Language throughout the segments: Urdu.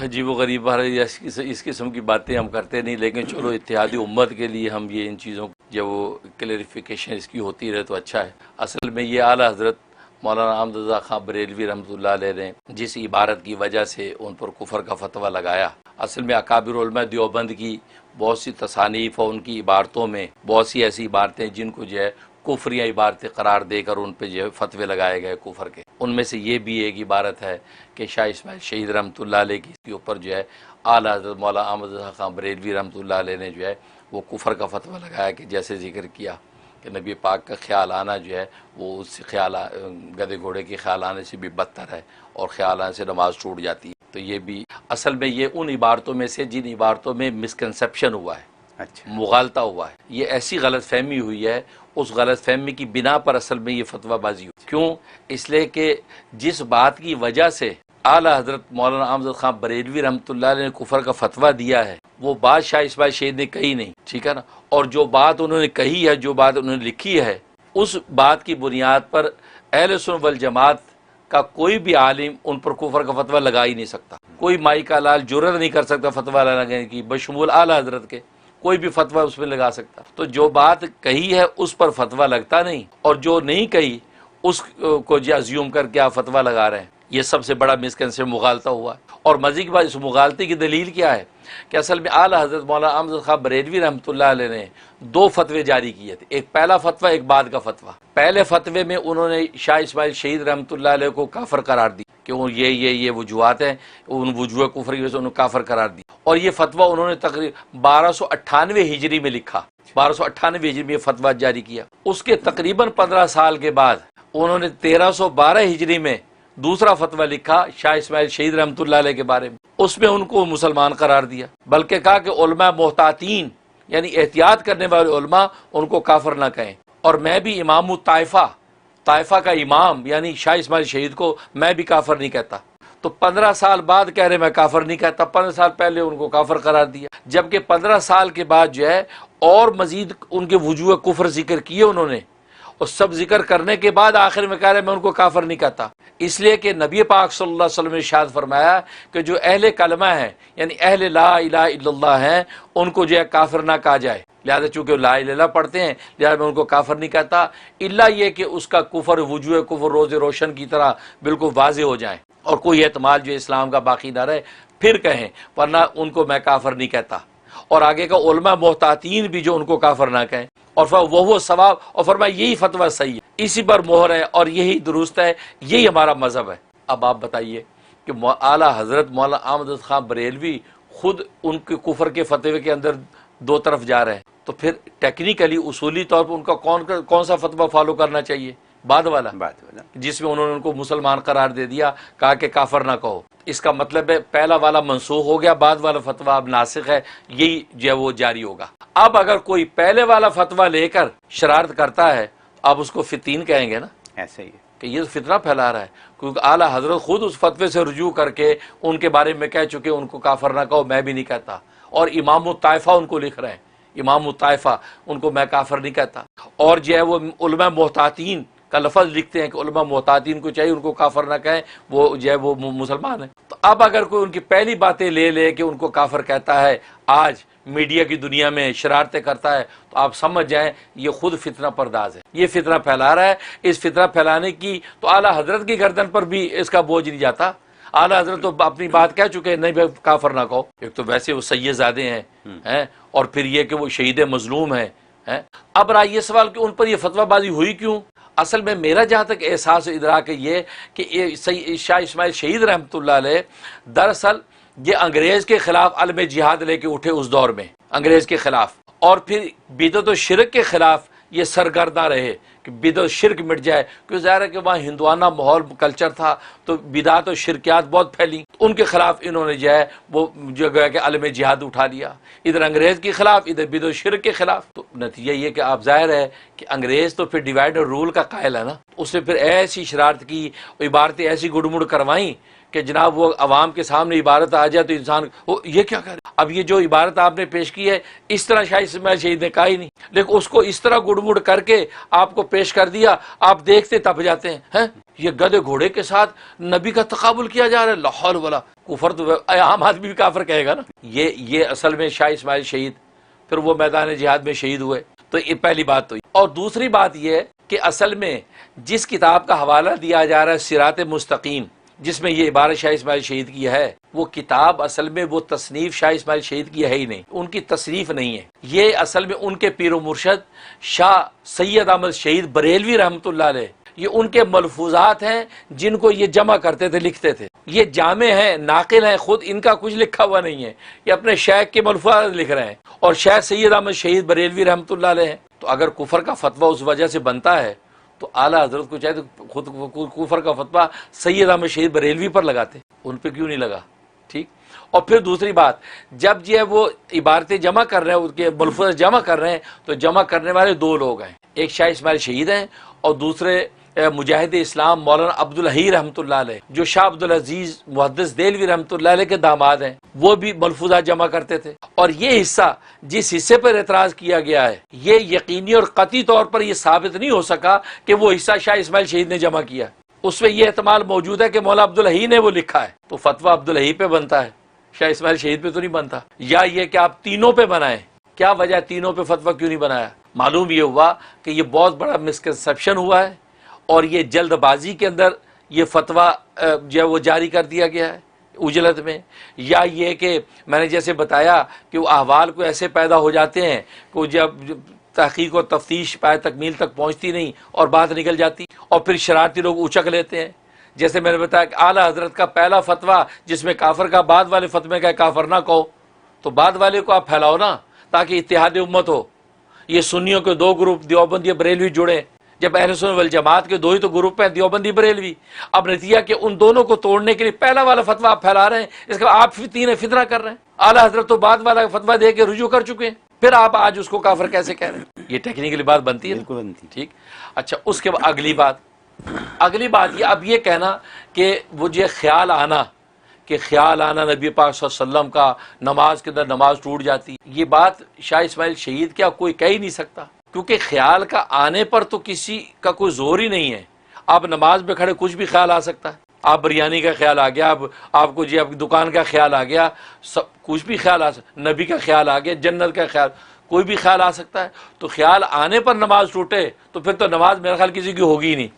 عجیب و غریب اس قسم کی باتیں ہم کرتے نہیں، لیکن چلو اتحادی امت کے لیے ہم یہ ان چیزوں جب وہ کلیریفیکیشن اس کی ہوتی رہے تو اچھا ہے۔ اصل میں یہ اعلیٰ حضرت مولانا احمد رضا خان بریلوی رحمۃ اللہ علیہ نے جس عبارت کی وجہ سے ان پر کفر کا فتویٰ لگایا، اصل میں اکابر علماء دیوبند کی بہت سی تصانیف اور ان کی عبارتوں میں بہت سی ایسی عبارتیں جن کو جو ہے کفری عبارتیں قرار دے کر ان پہ جو ہے فتوے لگائے گئے کفر کے، ان میں سے یہ بھی ایک عبارت ہے کہ شاہ اسماعیل شہید رحمۃ اللہ علیہ کی کے اوپر جو ہے اعلیٰ حضرت مولانا احمد رضا خان بریلوی رحمۃ اللہ علیہ نے جو ہے وہ کفر کا فتویٰ لگایا کہ جیسے ذکر کیا کہ نبی پاک کا خیال آنا جو ہے وہ اس سے خیال گدے گھوڑے کے خیال آنے سے بھی بدتر ہے، اور خیال آنے سے نماز ٹوٹ جاتی ہے۔ تو یہ بھی اصل میں یہ ان عبارتوں میں سے جن عبارتوں میں مسکنسیپشن ہوا ہے، اچھا، مغالطہ ہوا ہے، یہ ایسی غلط فہمی ہوئی ہے، اس غلط فہمی کی بنا پر اصل میں یہ فتویٰ بازی ہوئی۔ کیوں؟ اس لیے کہ جس بات کی وجہ سے اعلیٰ حضرت مولانا احمد خان بریلوی رحمۃ اللہ علیہ نے کفر کا فتویٰ دیا ہے وہ بات شاہ اسماعیل شہید نے کہی نہیں، ٹھیک ہے نا، اور جو بات انہوں نے کہی ہے، جو بات انہوں نے لکھی ہے، اس بات کی بنیاد پر اہل سنت والجماعت کا کوئی بھی عالم ان پر کفر کا فتویٰ لگا ہی نہیں سکتا، کوئی مائی کا لال جرت نہیں کر سکتا فتویٰ لگانے کی بشمول اعلیٰ حضرت کے، کوئی بھی فتویٰ اس میں لگا سکتا۔ تو جو بات کہی ہے اس پر فتویٰ لگتا نہیں، اور جو نہیں کہی اس کو جو ازیوم کر کے آپ فتویٰ لگا رہے ہیں، یہ سب سے بڑا مسکنسیپشن مغالطہ ہوا ہے۔ اور مزید کی بات، اس مغالطے کی دلیل کیا ہے کہ اصل میں اعلیٰ حضرت مولانا احمد خان بریلوی رحمۃ اللہ علیہ نے دو فتوے جاری کیے تھے، ایک پہلا فتویٰ، ایک بعد کا فتویٰ۔ پہلے فتوے میں انہوں نے شاہ اسماعیل شہید رحمۃ اللہ علیہ کو کافر قرار دی کہ وہ یہ وجوہات ہیں، ان وجوہ کفر کی وجہ سے انہوں نے کافر قرار دی، اور یہ فتویٰ انہوں نے تقریباً 1298 ہجری میں لکھا، 1298 ہجری میں یہ فتویٰ جاری کیا۔ اس کے تقریباً 15 سال کے بعد انہوں نے 1312 ہجری میں دوسرا فتویٰ لکھا شاہ اسماعیل شہید رحمۃ اللہ علیہ کے بارے میں، اس میں ان کو مسلمان قرار دیا، بلکہ کہا کہ علماء محتاطین یعنی احتیاط کرنے والے علماء ان کو کافر نہ کہیں، اور میں بھی امام الطائفہ، طائفہ کا امام یعنی شاہ اسماعیل شہید کو میں بھی کافر نہیں کہتا۔ تو 15 سال بعد کہہ رہے میں کافر نہیں کہتا، 15 سال پہلے ان کو کافر قرار دیا، جبکہ 15 سال کے بعد جو ہے اور مزید ان کے وجوہ کفر ذکر کیے انہوں نے، اور سب ذکر کرنے کے بعد آخر میں کہہ رہے میں ان کو کافر نہیں کہتا، اس لیے کہ نبی پاک صلی اللہ علیہ وسلم نے ارشاد فرمایا کہ جو اہل کلمہ ہیں یعنی اہل لا الہ الا اللہ ہیں ان کو جو ہے کافر نہ کہا جائے، لہذا چونکہ لا الہ الا اللہ پڑھتے ہیں لہذا میں ان کو کافر نہیں کہتا، الا یہ کہ اس کا کفر وجوہ کفر روز روشن کی طرح بالکل واضح ہو جائیں اور کوئی احتمال جو اسلام کا باقی نہ رہے پھر کہیں، ورنہ ان کو میں کافر نہیں کہتا۔ اور آگے کا علماء محتاطین بھی جو ان کو کافر نہ کہیں، اور وہ ثواب، اور فرمایا یہی فتویٰ صحیح ہے، اسی پر مہر ہے اور یہی درست ہے، یہی ہمارا مذہب ہے۔ اب آپ بتائیے کہ اعلیٰ حضرت مولانا احمد خان بریلوی خود ان کے کفر کے فتوے کے اندر دو طرف جا رہے ہیں، تو پھر ٹیکنیکلی اصولی طور پر ان کا کون سا فتویٰ فالو کرنا چاہیے؟ بعد والا، جس میں انہوں نے ان کو مسلمان قرار دے دیا، کہا کہ کافر نہ کہو۔ اس کا مطلب ہے پہلا والا منسوخ ہو گیا، بعد والا فتویٰ اب ناسخ ہے، یہی جو ہے وہ جاری ہوگا۔ اب اگر کوئی پہلے والا فتویٰ لے کر شرارت کرتا ہے آپ اس کو فتین کہیں گے نا، ایسا ہی کہ یہ فتنہ پھیلا رہا ہے، کیونکہ اعلیٰ حضرت خود اس فتوے سے رجوع کر کے ان کے بارے میں کہہ چکے ان کو کافر نہ کہو، میں بھی نہیں کہتا، اور امام الطائفہ ان کو لکھ رہے ہیں، امام الطائفہ ان کو میں کافر نہیں کہتا، اور جو ہے وہ علماء محتاطین کا لفظ لکھتے ہیں کہ علماء محتاطین کو چاہیے ان کو کافر نہ کہیں، وہ جو ہے وہ مسلمان ہیں۔ تو اب اگر کوئی ان کی پہلی باتیں لے کہ ان کو کافر کہتا ہے، آج میڈیا کی دنیا میں شرارتیں کرتا ہے، تو آپ سمجھ جائیں یہ خود فتنہ پرداز ہے، یہ فتنہ پھیلا رہا ہے۔ اس فتنہ پھیلانے کی تو اعلیٰ حضرت کی گردن پر بھی اس کا بوجھ نہیں جاتا، اعلیٰ حضرت تو اپنی بات کہہ چکے ہیں، نہیں بھائی کافر نہ کہو، ایک تو ویسے وہ سید زادے ہیں، اور پھر یہ کہ وہ شہید مظلوم ہیں۔ اب رہا یہ سوال کہ ان پر یہ فتویٰ بازی ہوئی کیوں؟ اصل میں میرا جہاں تک احساس و ادراک ہے یہ کہ شاہ اسماعیل شہید رحمۃ اللہ علیہ دراصل یہ انگریز کے خلاف علم جہاد لے کے اٹھے اس دور میں، انگریز کے خلاف، اور پھر بدعت و شرک کے خلاف یہ سرگرداں رہے کہ بدعت و شرک مٹ جائے، کیونکہ ظاہر ہے کہ وہاں ہندوانہ ماحول کلچر تھا تو بدعت و شرکیات بہت پھیلی، ان کے خلاف انہوں نے جو ہے وہ جو گویا کہ علم جہاد اٹھا لیا، ادھر انگریز کے خلاف ادھر بدعت و شرک کے خلاف۔ تو نتیجہ یہ کہ آپ ظاہر ہے کہ انگریز تو پھر ڈیوائڈ اور رول کا قائل ہے نا، اس نے پھر ایسی شرارت کی، عبارتیں ایسی گڑ مڑ کروائیں کہ جناب وہ عوام کے سامنے عبارت آ جائے تو انسان یہ کیا کہہ رہے۔ اب یہ جو عبارت آپ نے پیش کی ہے اس طرح شاہ اسماعیل شہید نے کہا ہی نہیں، لیکن اس کو اس طرح گڑ مڑ کر کے آپ کو پیش کر دیا، آپ دیکھتے تپ جاتے ہیں۔ یہ گدھے گھوڑے کے ساتھ نبی کا تقابل کیا جا رہا ہے، لا حول ولا کفر تو عام آدمی بھی کافر کہے گا نا. یہ اصل میں شاہ اسماعیل شہید پھر وہ میدان جہاد میں شہید ہوئے. تو یہ پہلی بات تو. اور دوسری بات یہ کہ اصل میں جس کتاب کا حوالہ دیا جا رہا ہے صراط مستقیم، جس میں یہ عبارت شاہ اسماعیل شہید کی ہے، وہ کتاب اصل میں وہ تصنیف شاہ اسماعیل شہید کی ہے ہی نہیں، ان کی تصنیف نہیں ہے. یہ اصل میں ان کے پیر و مرشد شاہ سید احمد شہید بریلوی رحمۃ اللہ علیہ، یہ ان کے ملفوظات ہیں جن کو یہ جمع کرتے تھے، لکھتے تھے. یہ جامع ہیں، ناقل ہیں، خود ان کا کچھ لکھا ہوا نہیں ہے، یہ اپنے شیخ کے ملفوظات لکھ رہے ہیں اور شیخ سید احمد شہید بریلوی رحمۃ اللہ علیہ ہیں. تو اگر کفر کا فتویٰ اس وجہ سے بنتا ہے تو اعلیٰ حضرت کو چاہے تو خود کفر کا فتویٰ سید احمد شہید بریلوی پر لگاتے، ان پہ کیوں نہیں لگا؟ ٹھیک. اور پھر دوسری بات، جب یہ وہ عبارتیں جمع کر رہے ہیں، ان کے ملفوظ جمع کر رہے ہیں، تو جمع کرنے والے دو لوگ ہیں، ایک شاہ اسماعیل شہید ہیں اور دوسرے مجاہد اسلام مولانا عبدالحی رحمۃ اللہ علیہ، جو شاہ عبدالعزیز محدث دہلوی رحمۃ اللہ علیہ کے داماد ہیں. وہ بھی ملفوظات جمع کرتے تھے. اور یہ حصہ جس حصے پر اعتراض کیا گیا ہے، یہ یقینی اور قطعی طور پر یہ ثابت نہیں ہو سکا کہ وہ حصہ شاہ اسماعیل شہید نے جمع کیا. اس میں یہ احتمال موجود ہے کہ مولانا عبدالحی نے وہ لکھا ہے، تو فتویٰ عبدالحی پہ بنتا ہے، شاہ اسماعیل شہید پہ تو نہیں بنتا. یا یہ کہ آپ تینوں پہ بنائیں. کیا وجہ تینوں پہ فتویٰ کیوں نہیں بنایا؟ معلوم یہ ہوا کہ یہ بہت بڑا مسکنسیپشن ہوا ہے اور یہ جلد بازی کے اندر یہ فتویٰ جو ہے وہ جاری کر دیا گیا ہے عجلت میں. یا یہ کہ میں نے جیسے بتایا کہ وہ احوال کو ایسے پیدا ہو جاتے ہیں کہ جب تحقیق و تفتیش پائے تکمیل تک پہنچتی نہیں اور بات نکل جاتی، اور پھر شرارتی لوگ اچک لیتے ہیں. جیسے میں نے بتایا کہ اعلیٰ حضرت کا پہلا فتویٰ جس میں کافر کا، بعد والے فتوے کا کافر نہ کہو، تو بعد والے کو آپ پھیلاؤ نا تاکہ اتحاد امت ہو. یہ سنیوں کے دو گروپ دیوبندی بریلوی جڑے، جب اہل سنت والجماعت کے دو ہی تو گروپ ہیں، دیوبندی بریلوی. اب نتیجہ کہ ان دونوں کو توڑنے کے لیے پہلا والا فتویٰ آپ پھیلا رہے ہیں، اس کا آپ تین فتنہ کر رہے ہیں. اعلیٰ حضرت تو بعد والا فتویٰ دے کے رجوع کر چکے ہیں، پھر آپ آج اس کو کافر کیسے کہہ رہے ہیں؟ یہ ٹیکنیکلی بات بنتی ہے. بالکل بنتی. ٹھیک. اچھا، اس کے بعد اگلی بات یہ اب یہ کہنا کہ وہ جو خیال آنا کہ خیال آنا نبی پاک صلی اللہ علیہ وسلم کا نماز کے اندر نماز ٹوٹ جاتی، یہ بات شاہ اسماعیل شہید کیا کوئی کہہ ہی نہیں سکتا، کیونکہ خیال کا آنے پر تو کسی کا کوئی زور ہی نہیں ہے. آپ نماز میں کھڑے کچھ بھی خیال آ سکتا ہے. آپ بریانی کا خیال آ گیا، آپ کو جی آپ کی دکان کا خیال آ گیا، سب کچھ بھی خیال آ سکتا، نبی کا خیال آ گیا، جنت کا خیال، کوئی بھی خیال آ سکتا ہے. تو خیال آنے پر نماز ٹوٹے تو پھر تو نماز میرا خیال کسی کی ہوگی ہی نہیں.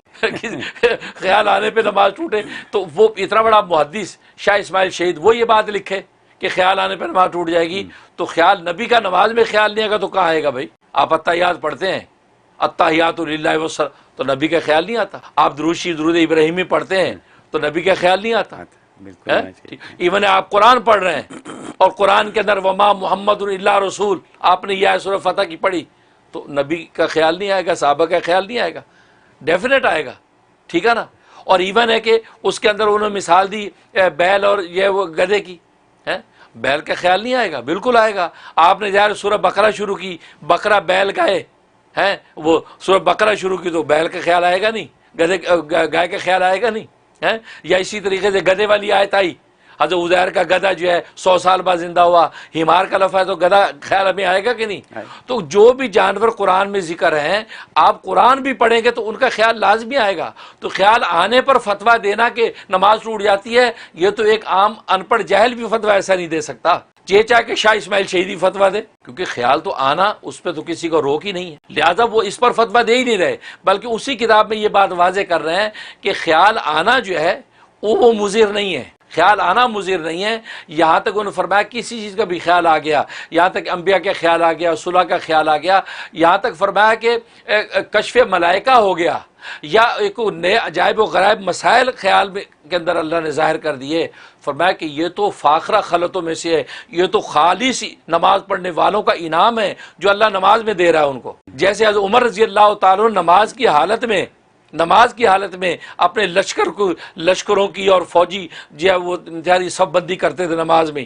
خیال آنے پہ نماز ٹوٹے تو وہ اتنا بڑا محدث شاہ اسماعیل شہید وہ یہ بات لکھے کہ خیال آنے پہ نماز ٹوٹ جائے گی، تو خیال نبی کا نماز میں خیال نہیں آئے گا تو کہاں آئے گا بھائی؟ آپ اتحیات پڑھتے ہیں، اتحیات للہ تو نبی کا خیال نہیں آتا. آپ درود ابراہیمی پڑھتے ہیں تو نبی کا خیال نہیں آتا. ایون آپ قرآن پڑھ رہے ہیں اور قرآن کے اندر وما محمد الا رسول، آپ نے یہ سورہ فتح کی پڑھی تو نبی کا خیال نہیں آئے گا، صحابہ کا خیال نہیں آئے گا؟ ڈیفینیٹ آئے گا. ٹھیک ہے نا. اور ایون ہے کہ اس کے اندر انہوں نے مثال دی بیل اور یہ وہ گدھے کی، بیل کا خیال نہیں آئے گا؟ بالکل آئے گا. آپ نے ظاہر سورہ بقرہ شروع کی، بقرہ بیل گائے ہیں، وہ سورہ بقرہ شروع کی تو بیل کا خیال آئے گا نہیں، گائے کا خیال آئے گا نہیں. یا اسی طریقے سے گدھے والی آیت آئی، حضرت عزیر کا گدھا جو ہے 100 سال بعد زندہ ہوا، ہمار کا لفظ ہے تو گدھا خیال میں آئے گا کہ نہیں؟ تو جو بھی جانور قرآن میں ذکر ہیں آپ قرآن بھی پڑھیں گے تو ان کا خیال لازمی آئے گا. تو خیال آنے پر فتویٰ دینا کہ نماز ٹوٹ جاتی ہے، یہ تو ایک عام ان پڑھ جاہل بھی فتویٰ ایسا نہیں دے سکتا. یہ چاہے کہ شاہ اسماعیل شہیدی فتویٰ دے، کیونکہ خیال تو آنا اس پہ تو کسی کو روک ہی نہیں ہے، لہذا وہ اس پر فتویٰ دے ہی نہیں رہے، بلکہ اسی کتاب میں یہ بات واضح کر رہے ہیں کہ خیال آنا جو ہے وہ مضر نہیں ہے. خیال آنا مضر نہیں ہے. یہاں تک انہوں نے فرمایا کسی چیز کا بھی خیال آ گیا، یہاں تک انبیاء کا خیال آ گیا، صلح کا خیال آ گیا، یہاں تک فرمایا کہ کشف ملائکہ ہو گیا، یا ایک نئے عجائب و غرائب مسائل خیال کے اندر اللہ نے ظاہر کر دیے. فرمایا کہ یہ تو فاخرہ خلطوں میں سے ہے، یہ تو خالص نماز پڑھنے والوں کا انعام ہے جو اللہ نماز میں دے رہا ہے ان کو. جیسے حضرت عمر رضی اللہ تعالیٰ نماز کی حالت میں اپنے لشکروں کی اور فوجی جو ہے وہ انتہائی سب بندی کرتے تھے نماز میں،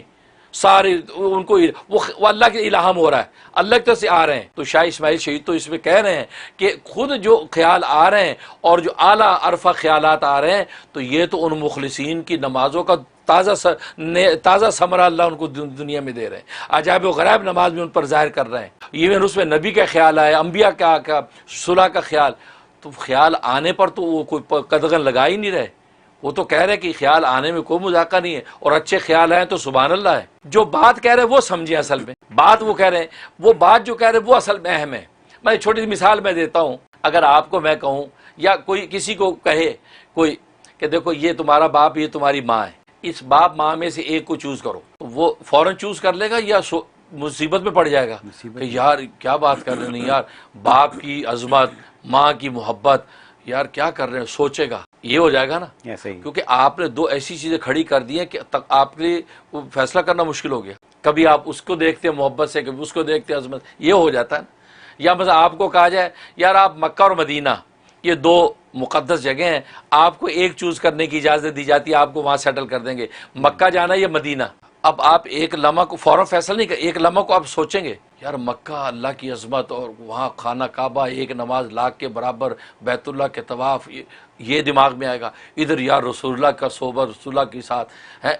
سارے ان کو وہ اللہ کے الہام ہو رہا ہے، اللہ کی طرف سے آ رہے ہیں. تو شاہ اسماعیل شہید تو اس میں کہہ رہے ہیں کہ خود جو خیال آ رہے ہیں اور جو اعلیٰ عرفہ خیالات آ رہے ہیں تو یہ تو ان مخلصین کی نمازوں کا تازہ ثمرہ اللہ ان کو دنیا میں دے رہے ہیں، عجائب و غرائب نماز میں ان پر ظاہر کر رہے ہیں. ایون اس میں نبی کا خیال آئے، انبیاء کا صلح کا خیال، تو خیال آنے پر تو وہ کوئی قدغن لگا ہی نہیں رہے، وہ تو کہہ رہے کہ خیال آنے میں کوئی مذاکرہ نہیں ہے، اور اچھے خیال آئے تو سبحان اللہ ہے. جو بات کہہ رہے ہیں وہ سمجھیں، اصل میں بات وہ کہہ رہے ہیں، وہ بات جو کہہ رہے ہیں وہ اصل میں اہم ہے. میں ایک چھوٹی سی مثال میں دیتا ہوں. اگر آپ کو میں کہوں یا کوئی کسی کو کہے کوئی کہ دیکھو یہ تمہارا باپ یہ تمہاری ماں ہے، اس باپ ماں میں سے ایک کو چوز کرو، تو وہ فوراً چوز کر لے گا یا مصیبت میں پڑ جائے گا کہ یار کیا بات کر رہے ہیں، یار باپ کی عظمت، ماں کی محبت، یار کیا کر رہے ہیں، سوچے گا. یہ ہو جائے گا نا، کیونکہ آپ نے دو ایسی چیزیں کھڑی کر دی ہیں کہ آپ کے لیے فیصلہ کرنا مشکل ہو گیا. کبھی آپ اس کو دیکھتے ہیں محبت سے، کبھی اس کو دیکھتے ہیں عظمت، یہ ہو جاتا ہے نا. یا مثلا آپ کو کہا جائے یار آپ مکہ اور مدینہ یہ دو مقدس جگہ ہیں، آپ کو ایک چوز کرنے کی اجازت دی جاتی ہے، آپ کو وہاں سیٹل کر دیں گے، مکہ جانا یا مدینہ. اب آپ ایک لمحہ کو فوراً فیصلہ نہیں کر، ایک لمحہ کو آپ سوچیں گے یار مکہ اللہ کی عظمت اور وہاں خانہ کعبہ ایک نماز لاکھ کے برابر، بیت اللہ کے طواف، یہ دماغ میں آئے گا. ادھر یار رسول اللہ کا صحبت، رسول اللہ کے ساتھ ہے،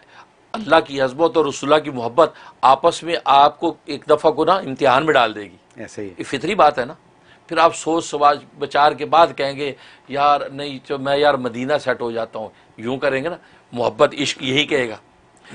اللہ کی عظمت اور رسول اللہ کی محبت آپس میں آپ کو ایک دفعہ کو نا امتحان میں ڈال دے گی. ایسے ہی یہ فطری بات ہے نا. پھر آپ سوچ سمجھ بچار کے بعد کہیں گے یار نہیں تو میں یار مدینہ سیٹ ہو جاتا ہوں، یوں کریں گے نا. محبت عشق یہی کہے گا.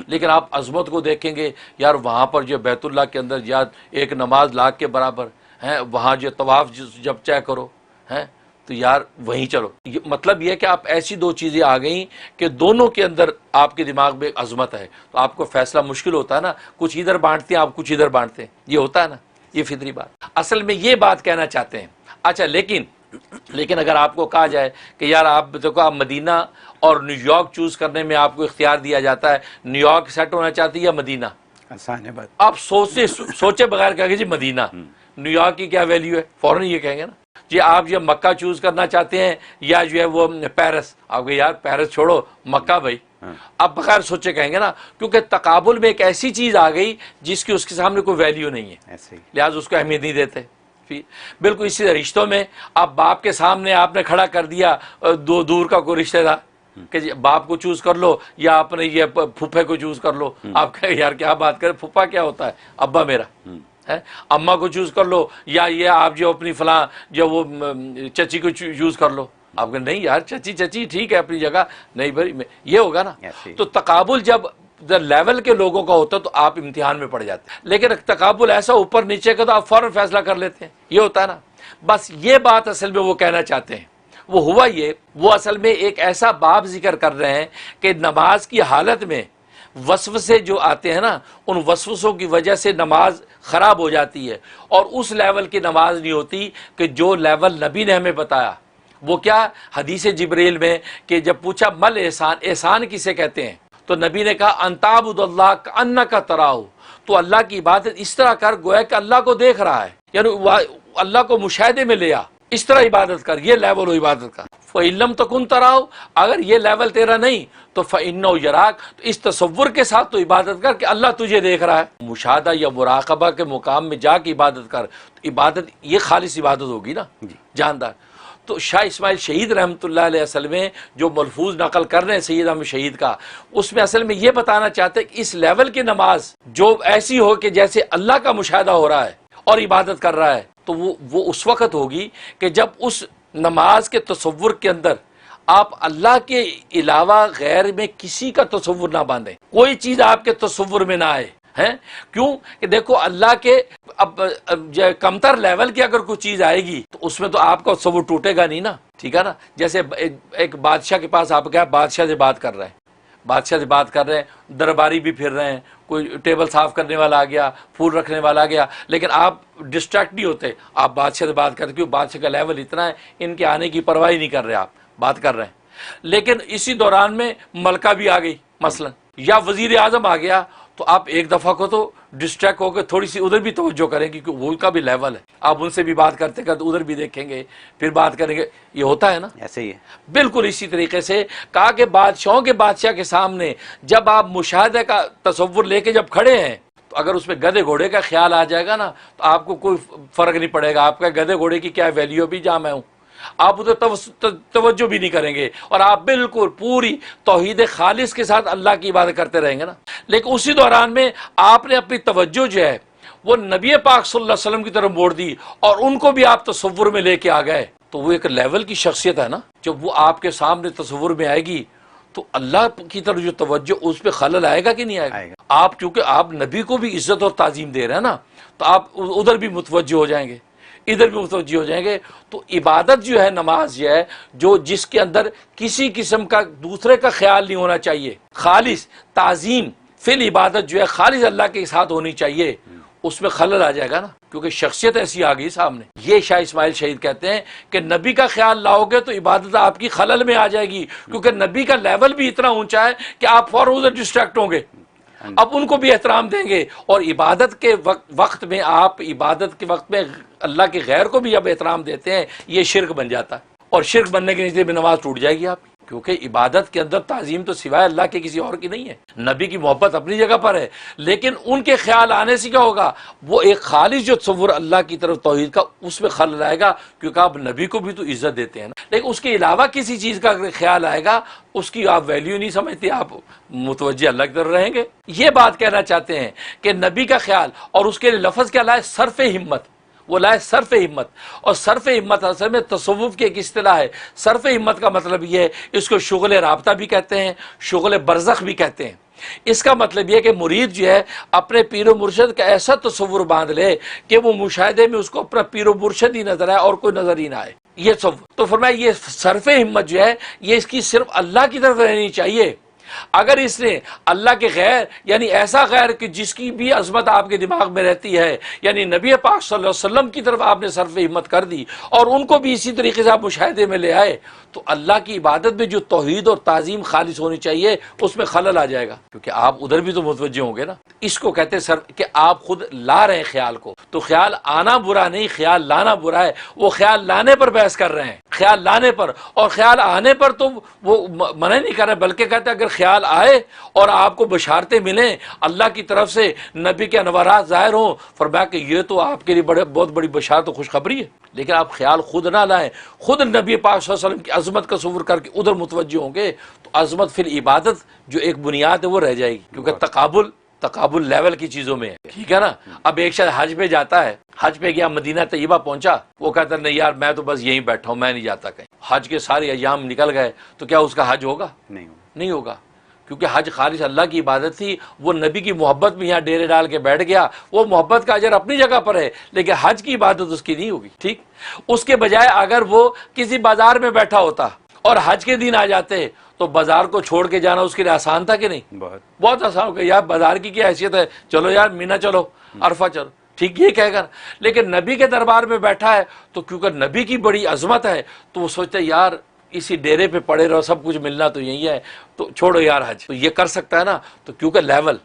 لیکن آپ عظمت کو دیکھیں گے یار وہاں پر جو بیت اللہ کے اندر یاد ایک نماز لاکھ کے برابر ہیں، وہاں جو طواف جب چیک کرو ہیں تو یار وہیں چلو. مطلب یہ کہ آپ ایسی دو چیزیں آ گئیں کہ دونوں کے اندر آپ کے دماغ میں عظمت ہے، تو آپ کو فیصلہ مشکل ہوتا ہے نا. کچھ ادھر بانٹتے ہیں آپ، کچھ ادھر بانٹتے ہیں، یہ ہوتا ہے نا. یہ فطری بات اصل میں یہ بات کہنا چاہتے ہیں. اچھا لیکن اگر آپ کو کہا جائے کہ یار آپ دیکھو آپ مدینہ اور نیو یارک چوز کرنے میں آپ کو اختیار دیا جاتا ہے، نیو یارک سیٹ ہونا چاہتی ہے یا مدینہ، آسان ہے بات. آپ سوچے بغیر کہیں گے جی مدینہ، نیو یارک کی کیا ویلیو ہے، فوراً یہ کہیں گے نا. جی آپ جو مکہ چوز کرنا چاہتے ہیں یا جو ہے وہ پیرس، آپ کو یار پیرس چھوڑو مکہ بھائی، آپ بغیر سوچے کہیں گے نا. کیونکہ تقابل میں ایک ایسی چیز آ گئی جس کی اس کے سامنے کوئی ویلیو نہیں ہے، لہٰذا اس کو اہمیت نہیں دیتے. بالکل اسی طرح رشتوں میں آپ باپ کے سامنے آپ نے کھڑا کر دیا دو دور کا کوئی رشتہ دار کہ باپ کو چوز کر لو یا اپنے یہ پھوپھے کو چوز کر لو. آپ کہیں یار کیا بات کریں، پھوپھا کیا ہوتا ہے، ابا میرا ہے. اماں کو چوز کر لو یا یہ آپ جو اپنی فلاں جو وہ چچی کو چوز کر لو. آپ کہیں نہیں یار چچی ٹھیک ہے اپنی جگہ، نہیں بھائی یہ ہوگا نا. تو تقابل جب لیول کے لوگوں کا ہوتا ہے تو آپ امتحان میں پڑ جاتے ہیں. لیکن تقابل ایسا اوپر نیچے کا تو آپ فوراً فیصلہ کر لیتے ہیں، یہ ہوتا ہے نا. بس یہ بات اصل میں وہ کہنا چاہتے ہیں. وہ ہوا یہ، وہ اصل میں ایک ایسا باب ذکر کر رہے ہیں کہ نماز کی حالت میں وسوسے جو آتے ہیں نا، ان وسوسوں کی وجہ سے نماز خراب ہو جاتی ہے، اور اس لیول کی نماز نہیں ہوتی کہ جو لیول نبی نے ہمیں بتایا. وہ کیا حدیث جبریل میں کہ جب پوچھا مل احسان، احسان کسے کہتے ہیں، تو نبی نے کہا ان تعبد اللہ کانک تراہ، تو اللہ کی عبادت اس طرح کر گویا کہ اللہ کو دیکھ رہا ہے، یعنی اللہ کو مشاہدے میں لیا، اس طرح عبادت کر. یہ لیول ہو عبادت کا. فَإِن لَمْ تَكُنْ تَرَاهُ، اگر یہ لیول تیرا نہیں تو فَإِنَّهُ يَرَاكَ، تو اس تصور کے ساتھ تو عبادت کر کہ اللہ تجھے دیکھ رہا ہے. مشاہدہ یا مراقبہ کے مقام میں جا کے عبادت کر. عبادت یہ خالص عبادت ہوگی نا، جاندار. تو شاہ اسماعیل شہید رحمۃ اللہ علیہ اصل میں جو ملفوظ نقل کر رہے ہیں سید احمد شہید کا، اس میں اصل میں یہ بتانا چاہتے ہیں کہ اس لیول کی نماز جو ایسی ہو کہ جیسے اللہ کا مشاہدہ ہو رہا ہے اور عبادت کر رہا ہے، تو وہ اس وقت ہوگی کہ جب اس نماز کے تصور کے اندر آپ اللہ کے علاوہ غیر میں کسی کا تصور نہ باندھیں، کوئی چیز آپ کے تصور میں نہ آئے. ہیں کیوں کہ دیکھو اللہ کے اب کمتر لیول کی اگر کوئی چیز آئے گی تو اس میں تو آپ کا تصور ٹوٹے گا نہیں نا. ٹھیک ہے نا. جیسے ایک بادشاہ کے پاس آپ کیا بادشاہ سے بات کر رہے ہیں، درباری بھی پھر رہے ہیں، کوئی ٹیبل صاف کرنے والا آ گیا، پھول رکھنے والا آ گیا، لیکن آپ ڈسٹریکٹ نہیں ہوتے، آپ بادشاہ سے بات کرتے، کیوں بادشاہ کا لیول اتنا ہے ان کے آنے کی پرواہ نہیں کر رہے، آپ بات کر رہے ہیں. لیکن اسی دوران میں ملکہ بھی آ گئی مثلا، یا وزیر اعظم آ گیا، تو آپ ایک دفعہ کو تو ڈسٹریکٹ ہو کے تھوڑی سی ادھر بھی توجہ کریں گے کیونکہ وہ کا بھی لیول ہے. آپ ان سے بھی بات کرتے ادھر بھی دیکھیں گے، پھر بات کریں گے. یہ ہوتا ہے نا، ایسے ہی ہے. بالکل اسی طریقے سے کہا کہ بادشاہوں کے بادشاہ کے سامنے جب آپ مشاہدے کا تصور لے کے جب کھڑے ہیں تو اگر اس میں گدھے گھوڑے کا خیال آ جائے گا نا تو آپ کو کوئی فرق نہیں پڑے گا. آپ کا گدھے گھوڑے کی کیا ویلیو بھی جہاں میں ہوں، آپ ادھر توجہ بھی نہیں کریں گے، اور آپ بالکل پوری توحید خالص کے ساتھ اللہ کی عبادت کرتے رہیں گے نا. لیکن اسی دوران میں آپ نے اپنی توجہ جو ہے وہ نبی پاک صلی اللہ علیہ وسلم کی طرف موڑ دی اور ان کو بھی آپ تصور میں لے کے آ گئے، تو وہ ایک لیول کی شخصیت ہے نا. جب وہ آپ کے سامنے تصور میں آئے گی تو اللہ کی طرف جو توجہ اس پہ خلل آئے گا کہ نہیں آئے گا؟ آپ چونکہ آپ نبی کو بھی عزت اور تعظیم دے رہے ہیں نا، تو آپ ادھر بھی متوجہ ہو جائیں گے، ادھر بھی متوجہ ہو جائیں گے۔ تو عبادت جو ہے، نماز جو ہے، جو جس کے اندر کسی قسم کا دوسرے کا خیال نہیں ہونا چاہیے، خالص تعظیم فی العبادت جو ہے خالص اللہ کے ساتھ ہونی چاہیے، اس میں خلل آ جائے گا نا، کیونکہ شخصیت ایسی آ گئی سامنے۔ یہ شاہ اسماعیل شہید کہتے ہیں کہ نبی کا خیال لاؤ گے تو عبادت آپ کی خلل میں آ جائے گی، کیونکہ نبی کا لیول بھی اتنا اونچا ہے کہ آپ فوراً ادھر ڈسٹریکٹ ہوں گے، اب ان کو بھی احترام دیں گے، اور عبادت کے وقت میں آپ عبادت کے وقت میں اللہ کے غیر کو بھی اب احترام دیتے ہیں، یہ شرک بن جاتا ہے، اور شرک بننے کے نتیجے میں نماز ٹوٹ جائے گی آپ کی، کیونکہ عبادت کے اندر تعظیم تو سوائے اللہ کے کسی اور کی نہیں ہے۔ نبی کی محبت اپنی جگہ پر ہے، لیکن ان کے خیال آنے سے کیا ہوگا، وہ ایک خالص جو تصور اللہ کی طرف توحید کا، اس میں خلل آئے گا، کیونکہ آپ نبی کو بھی تو عزت دیتے ہیں نا، لیکن اس کے علاوہ کسی چیز کا اگر خیال آئے گا، اس کی آپ ویلیو نہیں سمجھتے، آپ متوجہ اللہ کی طرف رہیں گے۔ یہ بات کہنا چاہتے ہیں کہ نبی کا خیال، اور اس کے لیے لفظ کیا لائے، صرف ہمت، وہ لائے صرف ہمت، اور صرف ہمت اصل میں تصوف کی ایک اصطلاح ہے۔ صرف ہمت کا مطلب یہ ہے، اس کو شغل رابطہ بھی کہتے ہیں، شغل برزخ بھی کہتے ہیں۔ اس کا مطلب یہ ہے کہ مرید جو ہے اپنے پیر و مرشد کا ایسا تصور باندھ لے کہ وہ مشاہدے میں اس کو اپنا پیر و مرشد ہی نظر آئے اور کوئی نظر ہی نہ آئے، یہ تصور۔ تو فرمایا یہ صرف ہمت جو ہے، یہ اس کی صرف اللہ کی طرف رہنی چاہیے۔ اگر اس نے اللہ کے غیر، یعنی ایسا غیر کہ جس کی بھی عظمت آپ کے دماغ میں رہتی ہے، یعنی نبی پاک صلی اللہ علیہ وسلم کی طرف آپ نے صرف ہمت کر دی، اور ان کو بھی اسی طریقے سے آپ مشاہدے میں لے آئے، تو اللہ کی عبادت میں جو توحید اور تعظیم خالص ہونی چاہیے، اس میں خلل آ جائے گا، کیونکہ آپ ادھر بھی تو متوجہ ہوں گے نا۔ اس کو کہتے ہیں کہ آپ خود لا رہے ہیں خیال کو، تو خیال آنا برا نہیں، خیال لانا برا ہے۔ وہ خیال لانے پر بحث کر رہے ہیں، خیال لانے پر، اور خیال آنے پر تو وہ منع نہیں کر رہے، بلکہ کہتے ہیں اگر خیال آئے اور آپ کو بشارتیں ملیں اللہ کی طرف سے، نبی کے انوارات ظاہر ہوں، فرمایا کہ یہ تو آپ کے لیے بہت بڑی بشارت و خوشخبری ہے۔ لیکن آپ خیال خود نہ لائیں، خود نبی پاک صلی اللہ علیہ وسلم کی عظمت کا تصور کر کے ادھر متوجہ ہوں گے، تو عظمت فی العبادت جو ایک بنیاد ہے وہ رہ جائے گی، کیونکہ تقابل لیول کی چیزوں میں ہے، ٹھیک ہے نا۔ اب ایک شخص حج پہ جاتا ہے، حج پہ گیا، مدینہ طیبہ پہنچا، وہ کہتا ہے نہیں یار میں تو بس یہیں بیٹھا ہوں، میں نہیں جاتا کہیں۔ حج کے سارے ایام نکل گئے، تو کیا اس کا حج ہوگا؟ نہیں ہوگا، کیونکہ حج خالص اللہ کی عبادت تھی، وہ نبی کی محبت میں یہاں ڈیرے ڈال کے بیٹھ گیا، وہ محبت کا اجر اپنی جگہ پر ہے، لیکن حج کی عبادت اس کی نہیں ہوگی، ٹھیک۔ اس کے بجائے اگر وہ کسی بازار میں بیٹھا ہوتا اور حج کے دن آ جاتے، تو بازار کو چھوڑ کے جانا اس کے لیے آسان تھا کہ نہیں؟ بہت آسان ہو گیا، یار بازار کی کیا حیثیت ہے، چلو یار مینا چلو، عرفہ چلو، ٹھیک، یہ کہے گا۔ لیکن نبی کے دربار میں بیٹھا ہے، تو کیونکہ نبی کی بڑی عظمت ہے، تو وہ سوچتا ہے یار اسی ڈیرے پہ پڑے رہو، سب کچھ ملنا تو یہی ہے، تو چھوڑو یار حج، تو یہ کر سکتا ہے نا، تو کیونکہ لیول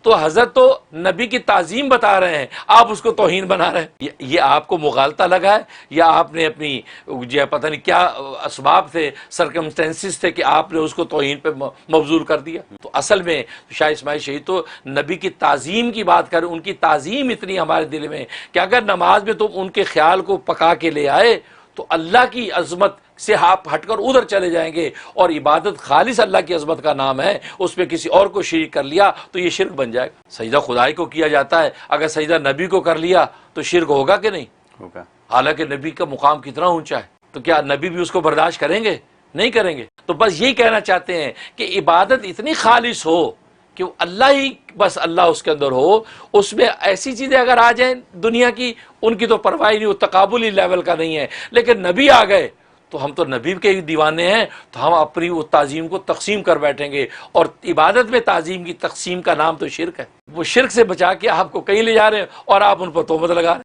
تو حضرت تو نبی کی تعظیم بتا رہے ہیں، آپ اس کو توہین بنا رہے ہیں۔ یہ آپ کو مغالطہ لگا ہے، یا آپ نے اپنی جو پتہ نہیں کیا اسباب تھے، سرکمسٹینسز تھے کہ آپ نے اس کو توہین پہ مبذول کر دیا۔ تو اصل میں شاہ اسماعیل شہید تو نبی کی تعظیم کی بات کریں، ان کی تعظیم اتنی ہمارے دل میں کہ اگر نماز میں تم ان کے خیال کو پکا کے لے آئے، تو اللہ کی عظمت سے آپ ہٹ کر ادھر چلے جائیں گے، اور عبادت خالص اللہ کی عظمت کا نام ہے، اس میں کسی اور کو شریک کر لیا تو یہ شرک بن جائے گا۔ سجدہ خدائی کو کیا جاتا ہے، اگر سجدہ نبی کو کر لیا تو شرک ہوگا کہ نہیں ہوگا؟ حالانکہ نبی کا مقام کتنا اونچا ہے، تو کیا نبی بھی اس کو برداشت کریں گے؟ نہیں کریں گے۔ تو بس یہی کہنا چاہتے ہیں کہ عبادت اتنی خالص ہو کہ اللہ ہی، بس اللہ اس کے اندر ہو، اس میں ایسی چیزیں اگر آ جائیں دنیا کی، ان کی تو پرواہ نہیں، وہ تقابلی لیول کا نہیں ہے، لیکن نبی آ گئے تو ہم تو نبی کے دیوانے ہیں، تو ہم اپنی وہ تعظیم کو تقسیم کر بیٹھیں گے، اور عبادت میں تعظیم کی تقسیم کا نام تو شرک ہے۔ وہ شرک سے بچا کے آپ کو کہیں لے جا رہے ہیں اور آپ ان پر تہمت لگا رہے ہیں۔